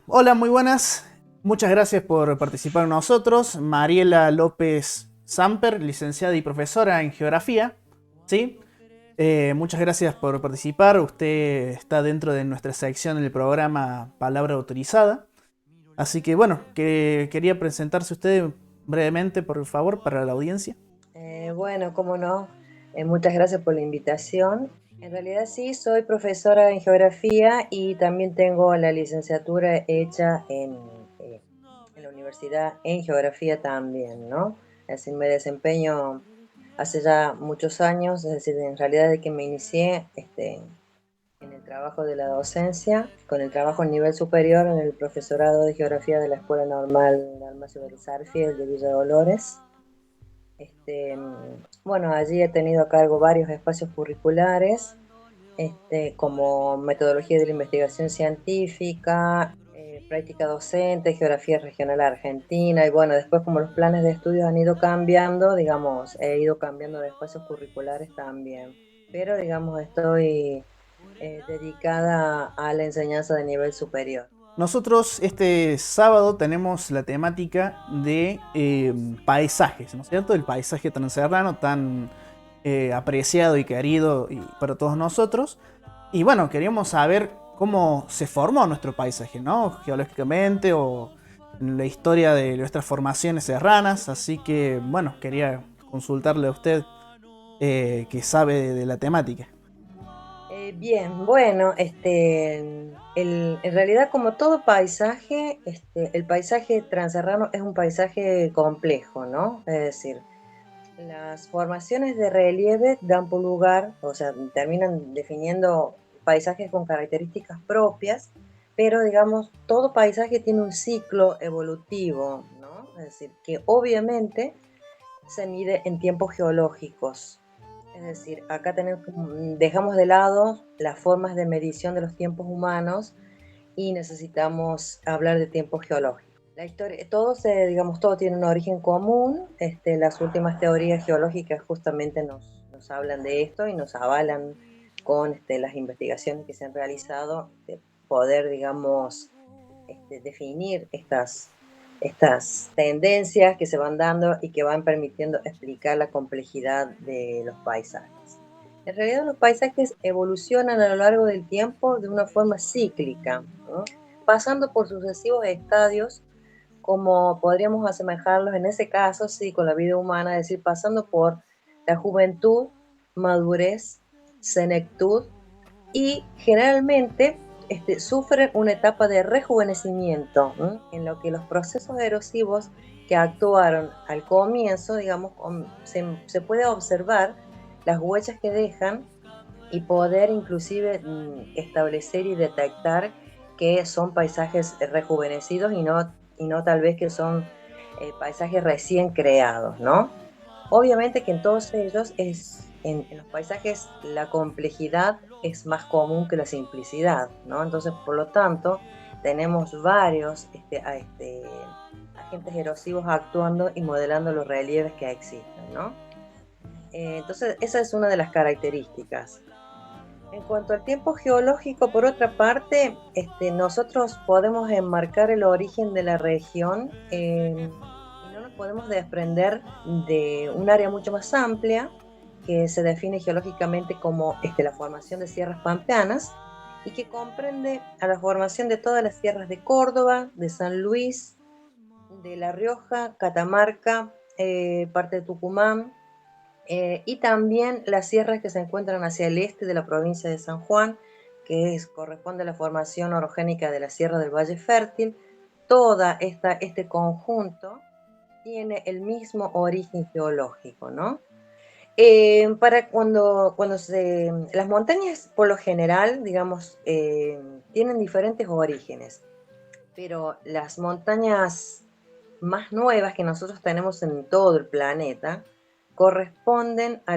Hola, muy buenas. Muchas gracias por participar con nosotros. Mariela López Samper, licenciada y profesora en Geografía. ¿Sí? Muchas gracias por participar. Usted está dentro de nuestra sección del programa Palabra Autorizada. Así que bueno, que quería presentarse usted brevemente, por favor, para la audiencia. Bueno, cómo no. Muchas gracias por la invitación. En realidad sí, soy profesora en geografía y también tengo la licenciatura hecha en la universidad en geografía también, ¿no? Es decir, me desempeño hace ya muchos años, es decir, en realidad de que me inicié en el trabajo de la docencia, con el trabajo a nivel superior en el profesorado de geografía de la Escuela Normal Dalmacio Belizarfiel de Villa Dolores. Bueno, allí he tenido a cargo varios espacios curriculares, como metodología de la investigación científica, práctica docente, geografía regional argentina, y bueno, después como los planes de estudios han ido cambiando, digamos, he ido cambiando de espacios curriculares también, pero digamos, estoy dedicada a la enseñanza de nivel superior. Nosotros este sábado tenemos la temática de paisajes, ¿no es cierto? El paisaje transerrano tan apreciado y querido para todos nosotros. Y bueno, queríamos saber cómo se formó nuestro paisaje, ¿no? Geológicamente o en la historia de nuestras formaciones serranas. Así que bueno, quería consultarle a usted que sabe de la temática. Bien, bueno, en realidad como todo paisaje, el paisaje transerrano es un paisaje complejo, ¿no? Es decir, las formaciones de relieve dan por lugar, o sea, terminan definiendo paisajes con características propias, pero digamos, todo paisaje tiene un ciclo evolutivo, ¿no? Es decir, que obviamente se mide en tiempos geológicos. Es decir, acá dejamos de lado las formas de medición de los tiempos humanos y necesitamos hablar de tiempos geológicos. La historia, digamos, todo tiene un origen común. Las últimas teorías geológicas justamente nos hablan de esto y nos avalan con las investigaciones que se han realizado de poder, digamos, definir estas tendencias que se van dando y que van permitiendo explicar la complejidad de los paisajes. En realidad los paisajes evolucionan a lo largo del tiempo de una forma cíclica, ¿no? Pasando por sucesivos estadios, como podríamos asemejarlos en ese caso, sí, con la vida humana, es decir, pasando por la juventud, madurez, senectud y generalmente sufren una etapa de rejuvenecimiento, ¿no? En lo que los procesos erosivos que actuaron al comienzo, digamos, se puede observar las huellas que dejan y poder inclusive establecer y detectar que son paisajes rejuvenecidos y no tal vez que son paisajes recién creados, ¿no? Obviamente que en todos ellos en los paisajes la complejidad es más común que la simplicidad, ¿no? Entonces, por lo tanto, tenemos varios agentes erosivos actuando y modelando los relieves que existen, ¿no? Entonces, esa es una de las características. En cuanto al tiempo geológico, por otra parte, nosotros podemos enmarcar el origen de la región y no nos podemos desprender de un área mucho más amplia que se define geológicamente como la formación de sierras pampeanas y que comprende a la formación de todas las sierras de Córdoba, de San Luis, de La Rioja, Catamarca, parte de Tucumán, y también las sierras que se encuentran hacia el este de la provincia de San Juan, corresponde a la formación orogénica de la Sierra del Valle Fértil. Este conjunto tiene el mismo origen geológico, ¿no? Para las montañas, por lo general, digamos, tienen diferentes orígenes, pero las montañas más nuevas que nosotros tenemos en todo el planeta corresponden a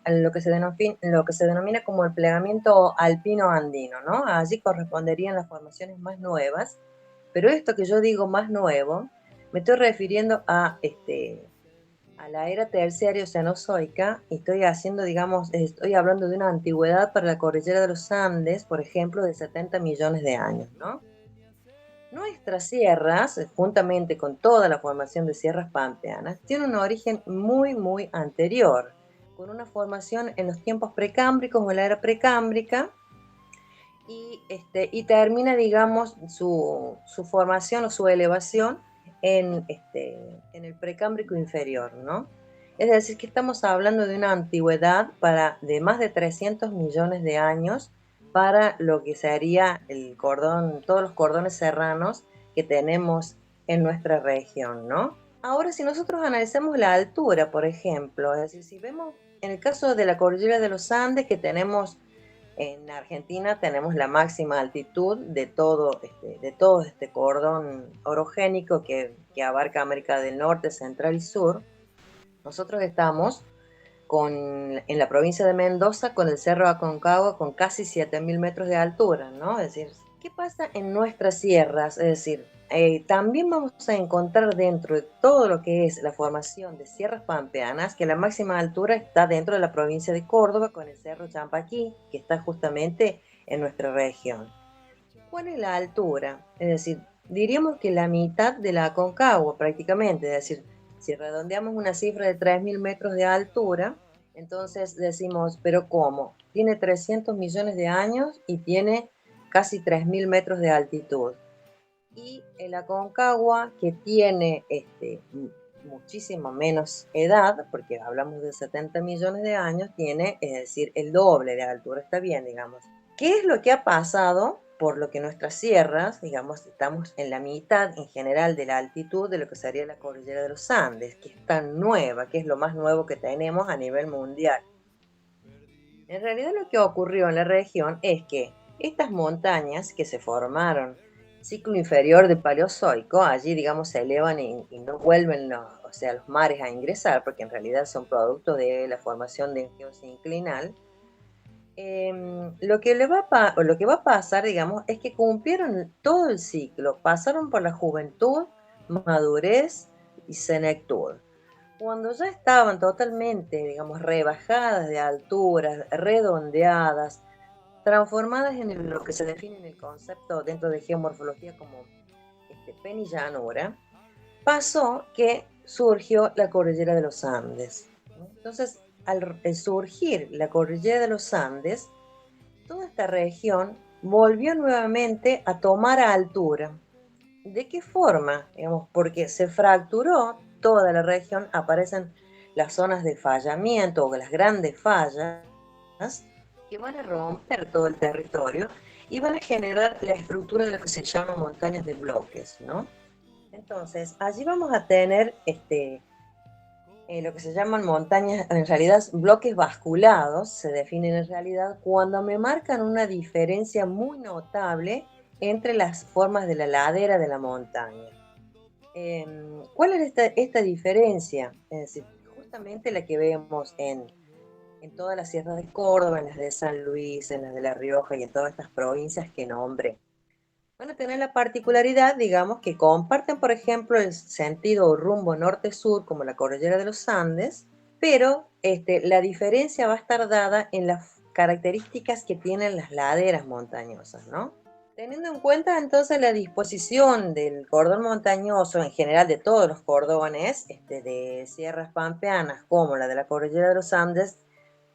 lo que se denomina como el plegamiento alpino andino, ¿no? Allí corresponderían las formaciones más nuevas, pero esto que yo digo más nuevo, me estoy refiriendo a la era terciaria cenozoica, y estoy haciendo, digamos, estoy hablando de una antigüedad para la cordillera de los Andes, por ejemplo, de 70 millones de años, ¿no? Nuestras sierras, juntamente con toda la formación de sierras pampeanas, tienen un origen muy, muy anterior, con una formación en los tiempos precámbricos o en la era precámbrica, y termina, digamos, su formación o su elevación en el precámbrico inferior, ¿no? Es decir, que estamos hablando de una antigüedad de más de 300 millones de años para lo que sería el cordón, todos los cordones serranos que tenemos en nuestra región, ¿no? Ahora, si nosotros analizamos la altura, por ejemplo, es decir, si vemos en el caso de la cordillera de los Andes, que tenemos en Argentina, tenemos la máxima altitud de todo este cordón orogénico que abarca América del Norte, Central y Sur. Nosotros estamos en la provincia de Mendoza con el Cerro Aconcagua con casi 7.000 metros de altura, ¿no? Es decir, ¿qué pasa en nuestras sierras? Es decir, también vamos a encontrar dentro de todo lo que es la formación de sierras pampeanas, que la máxima altura está dentro de la provincia de Córdoba con el Cerro Champaquí, que está justamente en nuestra región. ¿Cuál es la altura? Es decir, diríamos que la mitad de la Aconcagua prácticamente, es decir, si redondeamos una cifra de 3.000 metros de altura, entonces decimos, ¿pero cómo? Tiene 300 millones de años y tiene casi 3.000 metros de altitud. Y el Aconcagua, que tiene muchísimo menos edad, porque hablamos de 70 millones de años, tiene, es decir, el doble de altura, está bien, digamos. ¿Qué es lo que ha pasado? Por lo que nuestras sierras, digamos, estamos en la mitad en general de la altitud de lo que sería la cordillera de los Andes, que es tan nueva, que es lo más nuevo que tenemos a nivel mundial. En realidad lo que ocurrió en la región es que estas montañas que se formaron ciclo inferior del Paleozoico, allí digamos se elevan y no vuelven o sea, los mares a ingresar, porque en realidad son producto de la formación de un geosinclinal. Lo que va a pasar, digamos, es que cumplieron todo el ciclo, pasaron por la juventud, madurez y senectud. Cuando ya estaban totalmente, digamos, rebajadas de alturas, redondeadas, transformadas en lo que se define en el concepto dentro de geomorfología como penillanura, pasó que surgió la cordillera de los Andes. Entonces, al surgir la cordillera de los Andes, toda esta región volvió nuevamente a tomar altura. ¿De qué forma? Digamos, porque se fracturó toda la región, aparecen las zonas de fallamiento o las grandes fallas que van a romper todo el territorio y van a generar la estructura de lo que se llama montañas de bloques, ¿no? Entonces, allí vamos a tener lo que se llaman montañas, en realidad bloques basculados, se definen en realidad cuando me marcan una diferencia muy notable entre las formas de la ladera de la montaña. ¿Cuál es esta diferencia? Es decir, justamente la que vemos en todas las sierras de Córdoba, en las de San Luis, en las de La Rioja y en todas estas provincias que nombré. Van a tener la particularidad, digamos, que comparten, por ejemplo, el sentido o rumbo norte-sur, como la cordillera de los Andes, pero la diferencia va a estar dada en las características que tienen las laderas montañosas, ¿no? Teniendo en cuenta entonces la disposición del cordón montañoso en general de todos los cordones de sierras pampeanas como la de la cordillera de los Andes,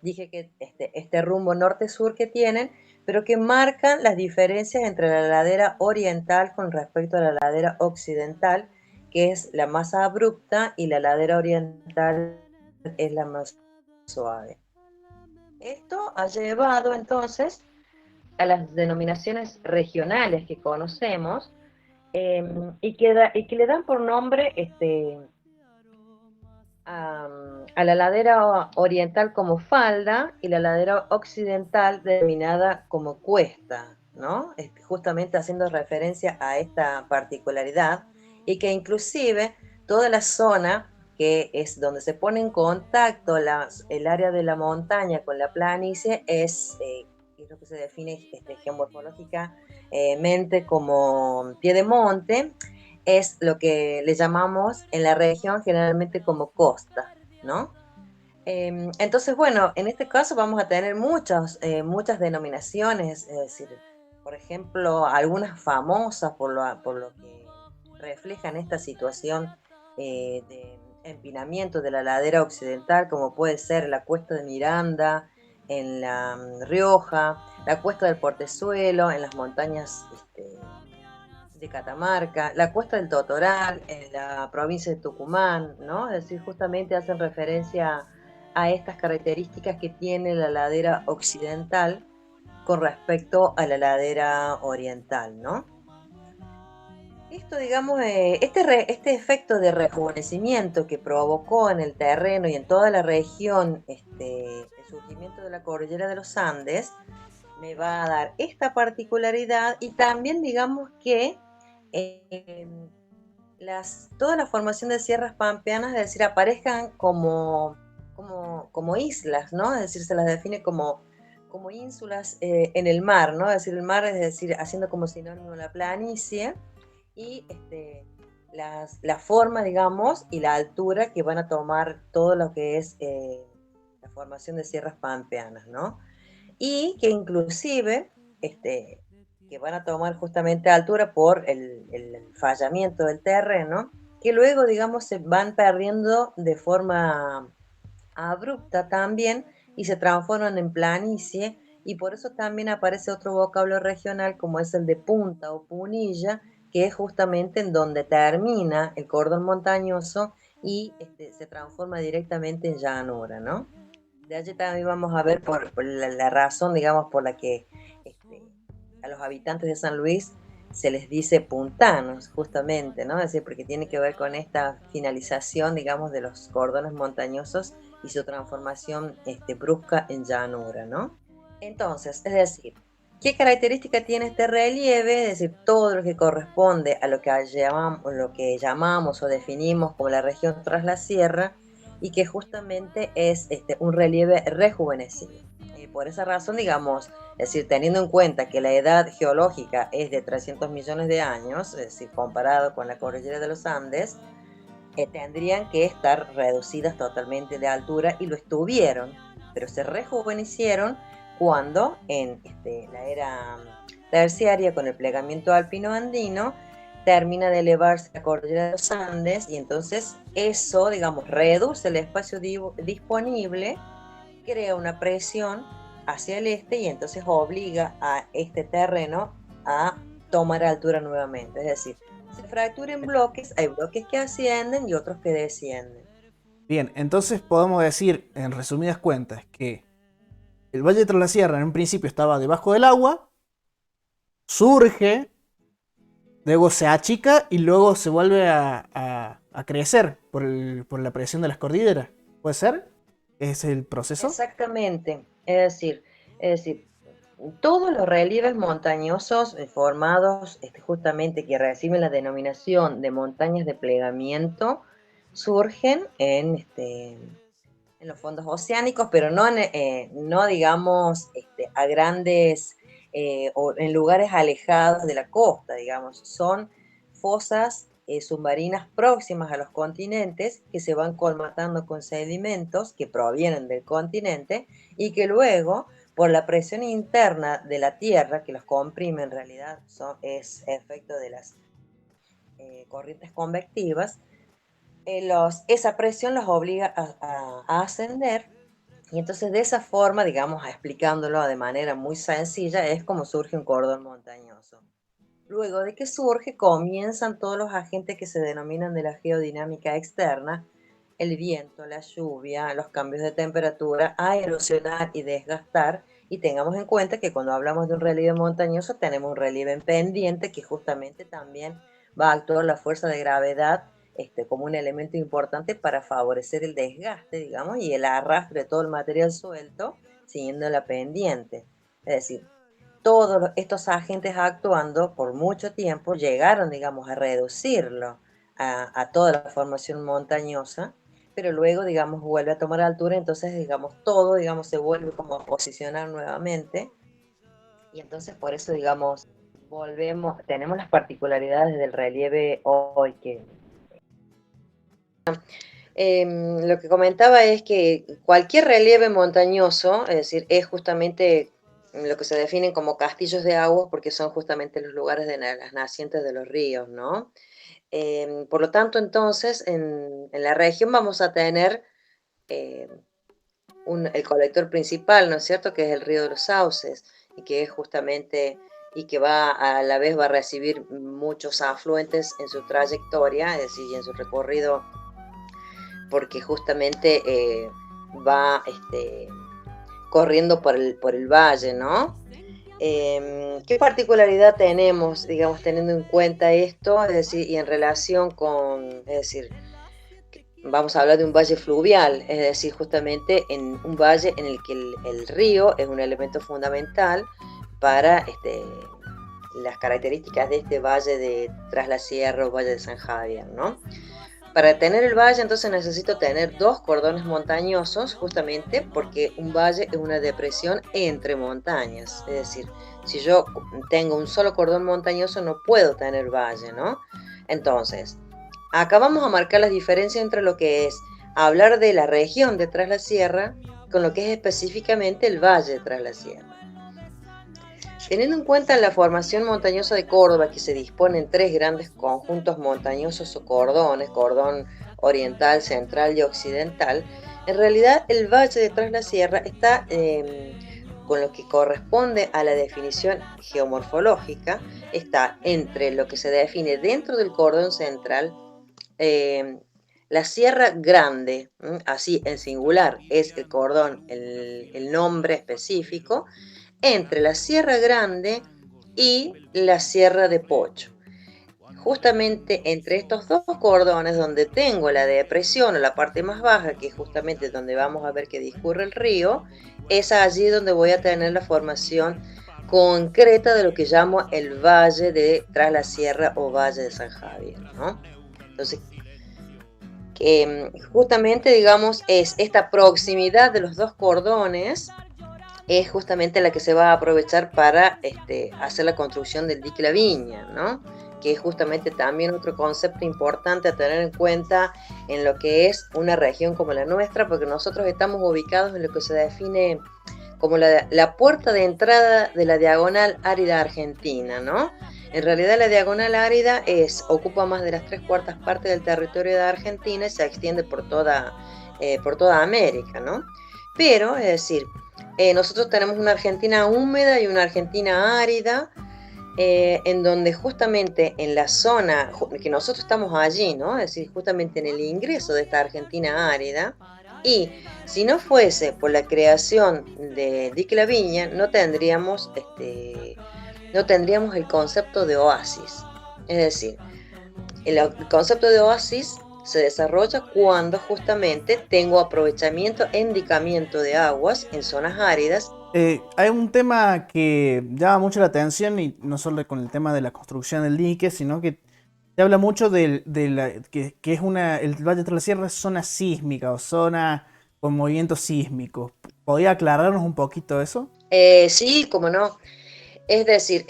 dije que este rumbo norte-sur que tienen, pero que marcan las diferencias entre la ladera oriental con respecto a la ladera occidental, que es la más abrupta, y la ladera oriental es la más suave. Esto ha llevado entonces a las denominaciones regionales que conocemos, y que le dan por nombre a la ladera oriental como falda y la ladera occidental denominada como cuesta, ¿no? Justamente haciendo referencia a esta particularidad, y que inclusive toda la zona que es donde se pone en contacto el área de la montaña con la planicie es lo que se define geomorfológicamente como pie de monte, es lo que le llamamos en la región generalmente como costa. ¿no? Entonces, bueno, en este caso vamos a tener muchas denominaciones, es decir, por ejemplo, algunas famosas por lo que reflejan esta situación de empinamiento de la ladera occidental, como puede ser la Cuesta de Miranda, en la Rioja, la Cuesta del Portezuelo, en las montañas de Catamarca, la Cuesta del Totoral, en la provincia de Tucumán, ¿no? Es decir, justamente hacen referencia a estas características que tiene la ladera occidental con respecto a la ladera oriental, ¿no? Esto, digamos, este efecto de rejuvenecimiento que provocó en el terreno y en toda la región el surgimiento de la cordillera de los Andes, me va a dar esta particularidad y también, digamos, que eh, toda la formación de sierras pampeanas, es decir, aparezcan como islas, ¿no? Es decir, se las define como ínsulas en el mar, ¿no? Es decir, el mar, es decir, haciendo como sinónimo la planicie y la forma, digamos, y la altura que van a tomar todo lo que es la formación de sierras pampeanas, ¿no? Y que inclusive que van a tomar justamente altura por el fallamiento del terreno, que luego, digamos, se van perdiendo de forma abrupta también y se transforman en planicie, y por eso también aparece otro vocablo regional como es el de punta o punilla, que es justamente en donde termina el cordón montañoso y se transforma directamente en llanura, ¿no? De allí también vamos a ver por la razón, digamos, por la que este, a los habitantes de San Luis se les dice puntanos, justamente, ¿no? Es decir, porque tiene que ver con esta finalización, digamos, de los cordones montañosos y su transformación brusca en llanura, ¿no? Entonces, es decir, ¿qué característica tiene este relieve? Es decir, todo lo que corresponde a lo que llamamos o definimos como la región tras la sierra, y que justamente es un relieve rejuvenecido. Por esa razón, digamos, es decir, teniendo en cuenta que la edad geológica es de 300 millones de años, es decir, comparado con la cordillera de los Andes, tendrían que estar reducidas totalmente de altura y lo estuvieron, pero se rejuvenecieron cuando en la era terciaria, con el plegamiento alpino andino, termina de elevarse la cordillera de los Andes, y entonces eso, digamos, reduce el espacio disponible, crea una presión hacia el este y entonces obliga a este terreno a tomar altura nuevamente. Es decir, se fractura en bloques, hay bloques que ascienden y otros que descienden. Bien, entonces podemos decir, en resumidas cuentas, que el Valle de la Sierra en un principio estaba debajo del agua, surge, luego se achica y luego se vuelve a crecer por la presión de las cordilleras. ¿Puede ser? ¿Es el proceso? Exactamente, es decir, todos los relieves montañosos formados justamente que reciben la denominación de montañas de plegamiento surgen en los fondos oceánicos, pero no digamos, a grandes o en lugares alejados de la costa, digamos. Son fosas submarinas próximas a los continentes que se van colmatando con sedimentos que provienen del continente y que luego, por la presión interna de la Tierra, que los comprime en realidad, es efecto de las corrientes convectivas, esa presión los obliga a ascender, y entonces de esa forma, digamos, explicándolo de manera muy sencilla, es como surge un cordón montañoso. Luego de que surge, comienzan todos los agentes que se denominan de la geodinámica externa, el viento, la lluvia, los cambios de temperatura, a erosionar y desgastar. Y tengamos en cuenta que cuando hablamos de un relieve montañoso, tenemos un relieve en pendiente que justamente también va a actuar la fuerza de gravedad como un elemento importante para favorecer el desgaste, digamos, y el arrastre de todo el material suelto siguiendo la pendiente. Es decir, todos estos agentes actuando por mucho tiempo llegaron, digamos, a reducirlo a toda la formación montañosa, pero luego, digamos, vuelve a tomar altura, entonces, digamos, todo, digamos, se vuelve como a posicionar nuevamente, y entonces por eso, digamos, tenemos las particularidades del relieve hoy, que Lo que comentaba es que cualquier relieve montañoso, es decir, es justamente lo que se definen como castillos de agua, porque son justamente los lugares de las nacientes de los ríos, ¿no? Por lo tanto, entonces, en la región vamos a tener eh, el colector principal, ¿no es cierto?, que es el río de los Sauces, y que es justamente, y que va a la vez va a recibir muchos afluentes en su trayectoria, es decir, en su recorrido, porque justamente va corriendo por el valle, ¿no? ¿Qué particularidad tenemos, digamos, teniendo en cuenta esto? Es decir, y en relación con, es decir, vamos a hablar de un valle fluvial, es decir, justamente en un valle en el que el río es un elemento fundamental para las características de este valle de Tras la Sierra o Valle de San Javier, ¿no? Para tener el valle, entonces necesito tener dos cordones montañosos, justamente porque un valle es una depresión entre montañas. Es decir, si yo tengo un solo cordón montañoso, no puedo tener valle, ¿no? Entonces, acá vamos a marcar las diferencias entre lo que es hablar de la región de Tras la Sierra con lo que es específicamente el valle de Tras la Sierra. Teniendo en cuenta la formación montañosa de Córdoba, que se dispone en tres grandes conjuntos montañosos o cordones, cordón oriental, central y occidental, en realidad el valle de Tras la Sierra está, con lo que corresponde a la definición geomorfológica, está entre lo que se define dentro del cordón central, la Sierra Grande, así en singular es el cordón, el nombre específico, entre la Sierra Grande y la Sierra de Pocho. Justamente entre estos dos cordones donde tengo la depresión o la parte más baja, que es justamente donde vamos a ver que discurre el río, es allí donde voy a tener la formación concreta de lo que llamo el valle de Tras la Sierra o Valle de San Javier, ¿no? Entonces, justamente, digamos, es esta proximidad de los dos cordones es justamente la que se va a aprovechar para hacer la construcción del dique La Viña, ¿no? Que es justamente también otro concepto importante a tener en cuenta en lo que es una región como la nuestra, porque nosotros estamos ubicados en lo que se define como la puerta de entrada de la diagonal árida argentina, ¿no? En realidad la diagonal árida ocupa más de las 3/4 partes del territorio de Argentina y se extiende por toda América, ¿no? Pero, es decir, nosotros tenemos una Argentina húmeda y una Argentina árida, en donde justamente en la zona, que nosotros estamos allí, ¿no? Es decir, justamente en el ingreso de esta Argentina árida, y si no fuese por la creación de Dique La Viña, no tendríamos el concepto de oasis. Es decir, el concepto de oasis se desarrolla cuando justamente tengo aprovechamiento, endicamiento de aguas en zonas áridas. Hay un tema que llama mucho la atención y no solo con el tema de la construcción del dique, sino que se habla mucho que es el Valle de la Sierra es zona sísmica o zona con movimientos sísmicos. ¿Podría aclararnos un poquito eso? Sí, como no. Es decir,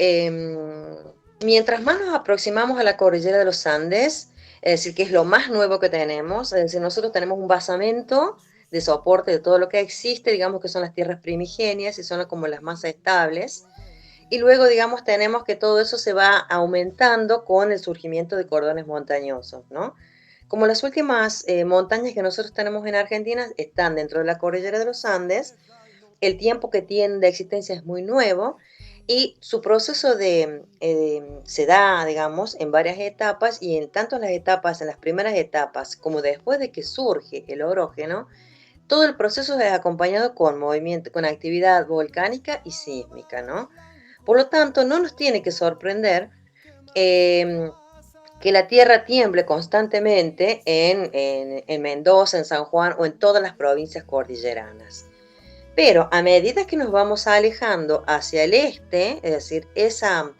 mientras más nos aproximamos a la cordillera de los Andes, es decir, que es lo más nuevo que tenemos, es decir, nosotros tenemos un basamento de soporte de todo lo que existe, digamos que son las tierras primigenias y son como las más estables, y luego, digamos, tenemos que todo eso se va aumentando con el surgimiento de cordones montañosos, ¿no? Como las últimas montañas que nosotros tenemos en Argentina están dentro de la cordillera de los Andes, el tiempo que tienen de existencia es muy nuevo y su proceso se da, digamos, en varias etapas y tanto en las primeras etapas como después de que surge el orógeno, todo el proceso es acompañado con movimiento, con actividad volcánica y sísmica, ¿no? Por lo tanto, no nos tiene que sorprender eh, que la tierra tiemble constantemente en Mendoza, en San Juan o en todas las provincias cordilleranas. Pero a medida que nos vamos alejando hacia el este, es decir, esa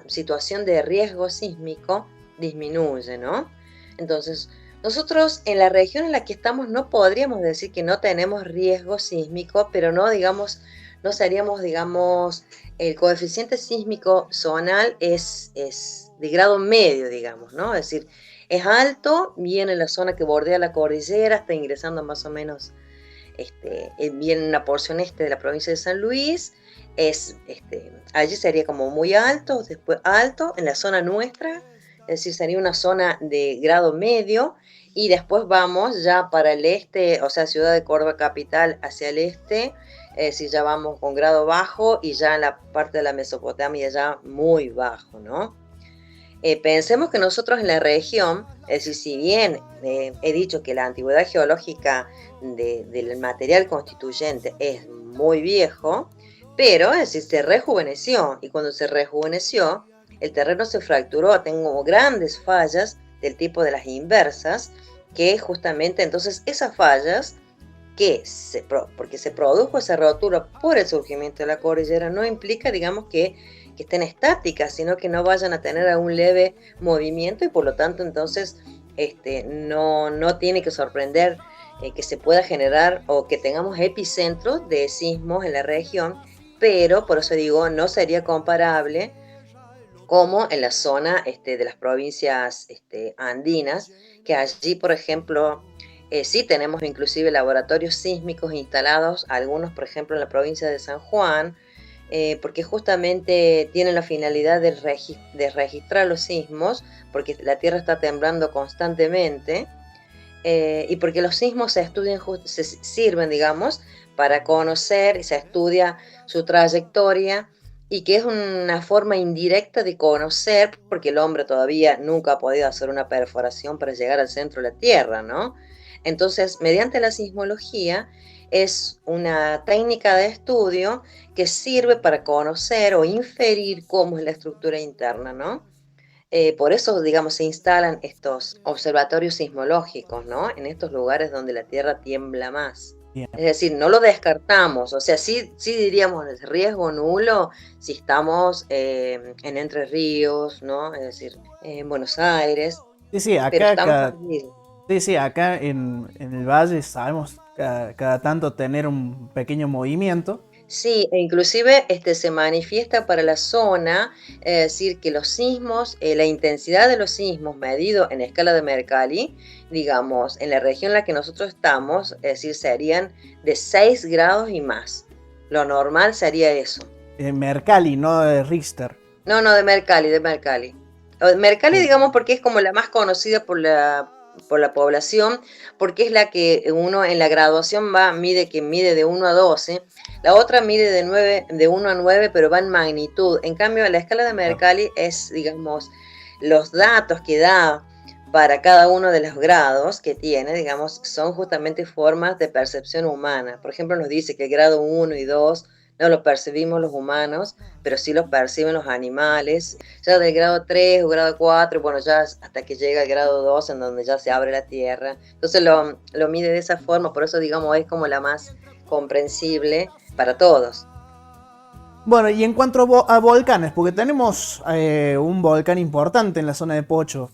situación de riesgo sísmico disminuye, ¿no? Entonces, nosotros en la región en la que estamos no podríamos decir que no tenemos riesgo sísmico, pero no, digamos, no seríamos, digamos, el coeficiente sísmico zonal es de grado medio, digamos, ¿no? Es decir, Es alto, bien en la zona que bordea la cordillera, está ingresando más o menos bien en una porción de la provincia de San Luis. Allí sería como muy alto, después alto en la zona nuestra, es decir, sería una zona de grado medio, y después vamos ya para el este, o sea, Ciudad de Córdoba capital hacia el este, es decir, ya vamos con grado bajo, y ya en la parte de la Mesopotamia ya muy bajo, ¿no? Pensemos que nosotros en la región, es decir, si bien he dicho que la antigüedad geológica del material constituyente es muy viejo, pero es decir, se rejuveneció, y cuando se rejuveneció, el terreno se fracturó, tengo grandes fallas del tipo de las inversas, que justamente entonces esas fallas porque se produjo esa rotura por el surgimiento de la cordillera, no implica, digamos, que estén estáticas, sino que no vayan a tener algún leve movimiento, y por lo tanto entonces no tiene que sorprender que se pueda generar o que tengamos epicentros de sismos en la región, pero por eso digo, no sería comparable como en la zona de las provincias andinas, que allí, por ejemplo, sí tenemos inclusive laboratorios sísmicos instalados, algunos, por ejemplo, en la provincia de San Juan, porque justamente tienen la finalidad de registrar los sismos, porque la Tierra está temblando constantemente, y porque los sismos se sirven, digamos, para conocer, y se estudia su trayectoria, y que es una forma indirecta de conocer, porque el hombre todavía nunca ha podido hacer una perforación para llegar al centro de la Tierra, ¿no? Entonces, mediante la sismología, es una técnica de estudio que sirve para conocer o inferir cómo es la estructura interna, ¿no? Por eso, digamos, se instalan estos observatorios sismológicos, ¿no? En estos lugares donde la Tierra tiembla más. Bien. Es decir, no lo descartamos, o sea, sí diríamos riesgo nulo si estamos en Entre Ríos, ¿no? Es decir, en Buenos Aires, Sí, sí, pero acá, estamos allí. sí, sí, acá en el valle sabemos cada tanto tener un pequeño movimiento. Sí, e inclusive se manifiesta para la zona, es decir, que los sismos, la intensidad de los sismos medido en escala de Mercalli, digamos, en la región en la que nosotros estamos, es decir, serían de 6 grados y más. Lo normal sería eso. Mercalli, no Richter. No, no, de Mercalli, de Mercalli. Mercalli, Bien. digamos, porque es como la más conocida por la población, porque es la que uno en la graduación mide de 1 a 12. La otra mide de 1 a 9, pero va en magnitud. En cambio, la escala de Claro. Mercalli es, digamos, los datos que da para cada uno de los grados que tiene, digamos, son justamente formas de percepción humana. Por ejemplo, nos dice que el grado 1 y 2 no lo percibimos los humanos, pero sí los perciben los animales. Ya del grado 3 o grado 4, bueno, ya hasta que llega el grado 2, en donde ya se abre la Tierra. Entonces lo mide de esa forma, por eso, digamos, es como la más comprensible para todos. Bueno, y en cuanto a volcanes, porque tenemos un volcán importante en la zona de Pocho.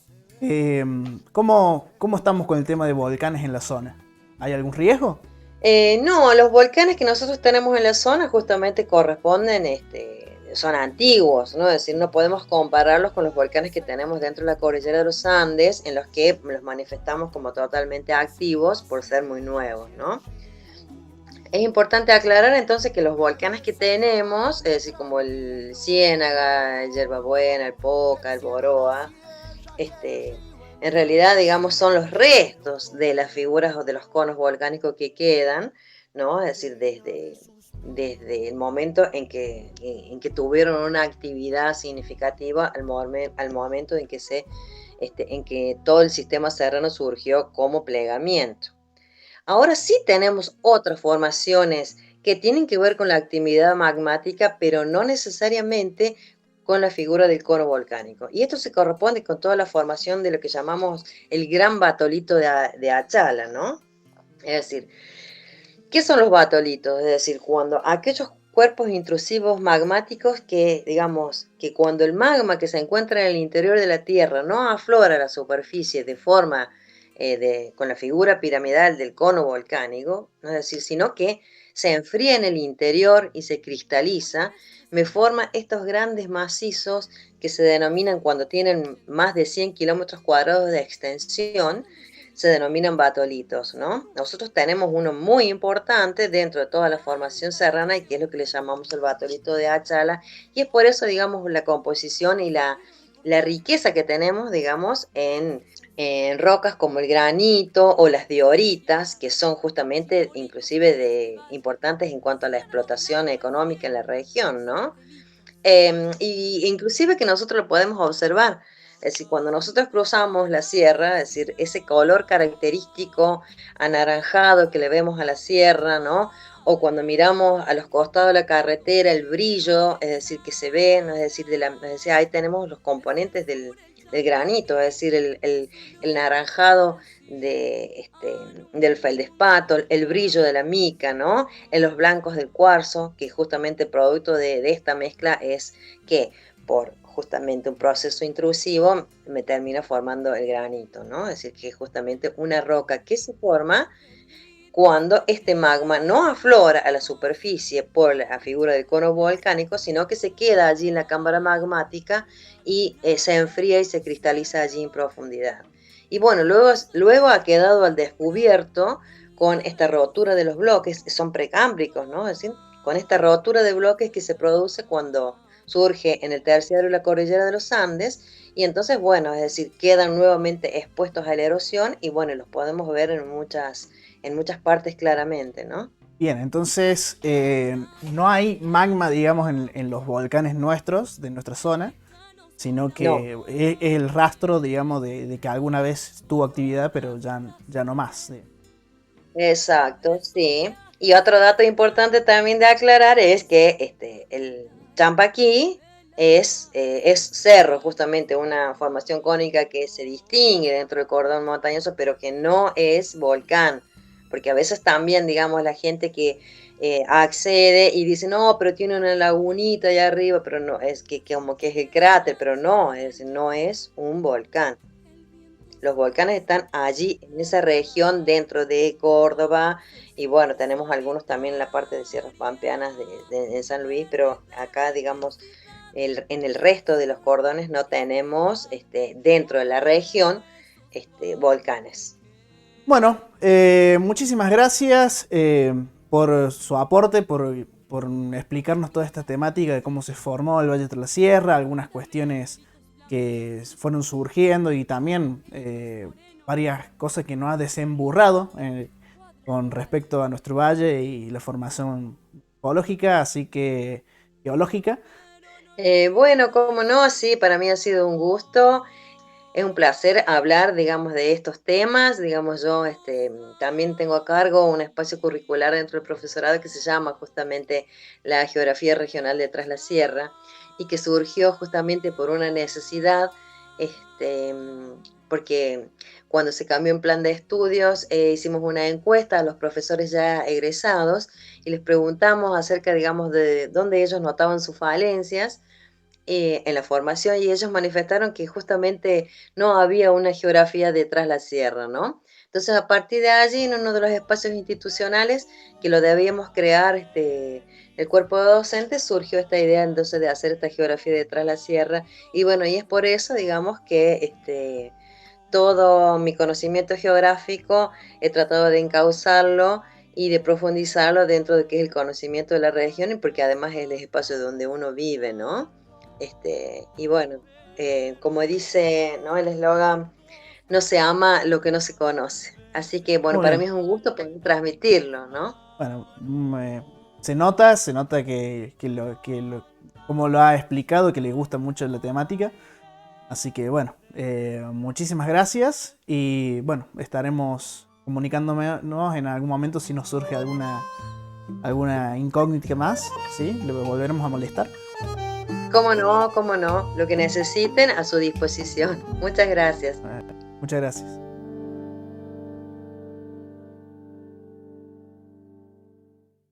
¿Cómo estamos con el tema de volcanes en la zona? ¿Hay algún riesgo? No, los volcanes que nosotros tenemos en la zona justamente corresponden, son antiguos, ¿no? Es decir, no podemos compararlos con los volcanes que tenemos dentro de la cordillera de los Andes, en los que los manifestamos como totalmente activos por ser muy nuevos, ¿no? Es importante aclarar entonces que los volcanes que tenemos, es decir, como el Ciénaga, el Yerbabuena, el Poca, el Boroa, en realidad, digamos, son los restos de las figuras o de los conos volcánicos que quedan, ¿no? Es decir, desde el momento en que tuvieron una actividad significativa al momento en que todo el sistema serrano surgió como plegamiento. Ahora sí tenemos otras formaciones que tienen que ver con la actividad magmática, pero no necesariamente con la figura del cono volcánico. Y esto se corresponde con toda la formación de lo que llamamos el gran batolito de Achala, ¿no? Es decir, ¿qué son los batolitos? Es decir, cuando aquellos cuerpos intrusivos magmáticos que, digamos, que cuando el magma que se encuentra en el interior de la Tierra no aflora a la superficie de forma con la figura piramidal del cono volcánico, ¿no? Es decir, sino que se enfría en el interior y se cristaliza, me forma estos grandes macizos que se denominan cuando tienen más de 100 kilómetros cuadrados de extensión, se denominan batolitos, ¿no? Nosotros tenemos uno muy importante dentro de toda la formación serrana y que es lo que le llamamos el batolito de Achala, y es por eso, digamos, la composición y la riqueza que tenemos, digamos, en rocas como el granito o las dioritas, que son justamente inclusive importantes en cuanto a la explotación económica en la región, ¿no? Y inclusive que nosotros lo podemos observar. Es decir, cuando nosotros cruzamos la sierra, es decir, ese color característico anaranjado que le vemos a la sierra, ¿no? O cuando miramos a los costados de la carretera, el brillo, es decir, que se ve, ¿no? Es decir, ahí tenemos los componentes del granito, es decir, el naranjado del feldespato, el brillo de la mica, ¿no? En los blancos del cuarzo, que justamente producto de esta mezcla es que por justamente un proceso intrusivo me termina formando el granito, ¿no? Es decir, que es justamente una roca que se forma cuando este magma no aflora a la superficie por la figura del cono volcánico, sino que se queda allí en la cámara magmática y se enfría y se cristaliza allí en profundidad. Y bueno, luego ha quedado al descubierto con esta rotura de los bloques, son precámbricos, ¿no? Es decir, con esta rotura de bloques que se produce cuando surge en el terciario de la cordillera de los Andes, y entonces, bueno, es decir, quedan nuevamente expuestos a la erosión y bueno, los podemos ver en muchas partes claramente, ¿no? Bien, entonces no hay magma, digamos, en los volcanes nuestros, de nuestra zona, sino No, que es el rastro, digamos, de que alguna vez tuvo actividad, pero ya no más. Sí. exacto, sí. Y otro dato importante también de aclarar es que el Champaquí es cerro, justamente una formación cónica que se distingue dentro del cordón montañoso, pero que no es volcán. Porque a veces también, digamos, la gente que accede y dice, no, pero tiene una lagunita allá arriba, pero no, es que como que es el cráter, pero no, no es un volcán. Los volcanes están allí, en esa región, dentro de Córdoba, y bueno, tenemos algunos también en la parte de Sierras Pampeanas de San Luis, pero acá, digamos, en el resto de los cordones no tenemos, dentro de la región, volcanes. Bueno, muchísimas gracias por su aporte, por explicarnos toda esta temática de cómo se formó el Valle de la Sierra, algunas cuestiones que fueron surgiendo y también varias cosas que nos ha desemburrado con respecto a nuestro valle y la formación geológica, geológica. Bueno, cómo no, sí, para mí ha sido un gusto. Es un placer hablar, digamos, de estos temas. Digamos, yo también tengo a cargo un espacio curricular dentro del profesorado que se llama justamente la Geografía Regional de Tras la Sierra y que surgió justamente por una necesidad, este, porque cuando se cambió en plan de estudios, hicimos una encuesta a los profesores ya egresados y les preguntamos acerca, digamos, de dónde ellos notaban sus falencias en la formación y ellos manifestaron que justamente no había una geografía detrás de la sierra, ¿no? Entonces, a partir de allí, en uno de los espacios institucionales que lo debíamos crear, el cuerpo de docentes, surgió esta idea entonces de hacer esta geografía detrás de la sierra. Y bueno, y es por eso, digamos, que todo mi conocimiento geográfico he tratado de encauzarlo y de profundizarlo dentro de que es el conocimiento de la región y porque además es el espacio donde uno vive, ¿no? Y bueno, como dice, ¿no? El eslogan, no se ama lo que no se conoce. Así que bueno, Muy para mí bien. es un gusto poder transmitirlo, ¿no? Bueno, se nota como lo ha explicado, que le gusta mucho la temática. Así que bueno, muchísimas gracias y bueno, estaremos comunicándonos en algún momento si nos surge alguna incógnita más, ¿sí? Le volveremos a molestar. Cómo no, cómo no. Lo que necesiten a su disposición. Muchas gracias. Muchas gracias.